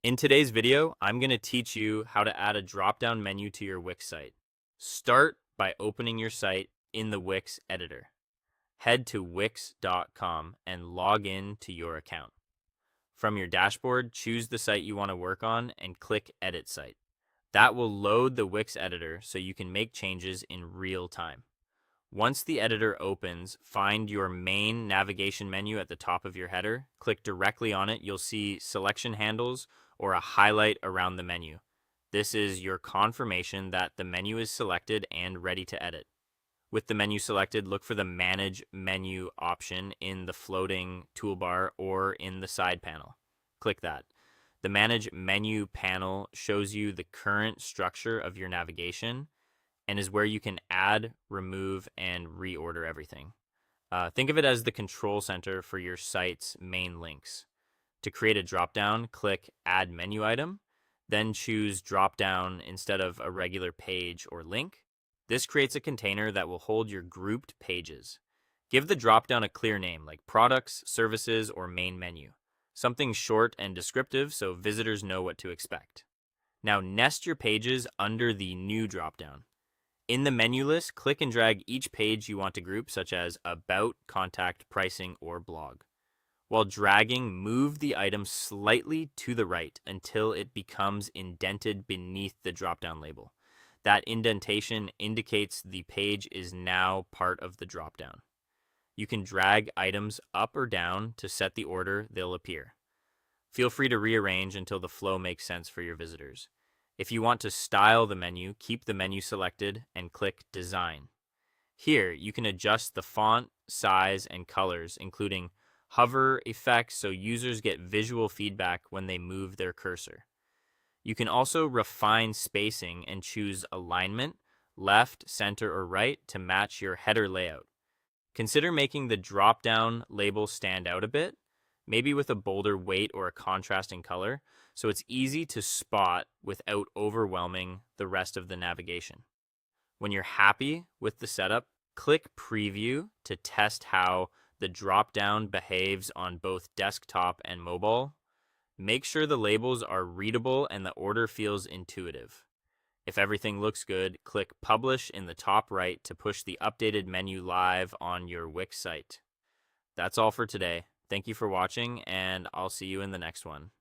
In today's video, I'm going to teach you how to add a drop-down menu to your Wix site. Start by opening your site in the Wix editor. Head to wix.com and log in to your account. From your dashboard, choose the site you want to work on and click Edit Site. That will load the Wix editor so you can make changes in real time. Once the editor opens, find your main navigation menu at the top of your header. Click directly on it. You'll see selection handles or a highlight around the menu. This is your confirmation that the menu is selected and ready to edit. With the menu selected, look for the Manage Menu option in the floating toolbar or in the side panel. Click that. The Manage Menu panel shows you the current structure of your navigation and is where you can add, remove, and reorder everything. Think of it as the control center for your site's main links. To create a dropdown, click Add Menu Item, then choose Dropdown instead of a regular page or link. This creates a container that will hold your grouped pages. Give the dropdown a clear name like Products, Services, or Main Menu. Something short and descriptive so visitors know what to expect. Now nest your pages under the New dropdown. In the menu list, click and drag each page you want to group, such as About, Contact, Pricing, or Blog. While dragging, move the item slightly to the right until it becomes indented beneath the dropdown label. That indentation indicates the page is now part of the dropdown. You can drag items up or down to set the order they'll appear. Feel free to rearrange until the flow makes sense for your visitors. If you want to style the menu, keep the menu selected and click Design. Here, you can adjust the font, size, and colors, including hover effects so users get visual feedback when they move their cursor. You can also refine spacing and choose alignment, left, center, or right to match your header layout. Consider making the drop-down label stand out a bit, maybe with a bolder weight or a contrasting color, so it's easy to spot without overwhelming the rest of the navigation. When you're happy with the setup, click Preview to test how the drop-down behaves on both desktop and mobile. Make sure the labels are readable and the order feels intuitive. If everything looks good, click Publish in the top right to push the updated menu live on your Wix site. That's all for today. Thank you for watching, and I'll see you in the next one.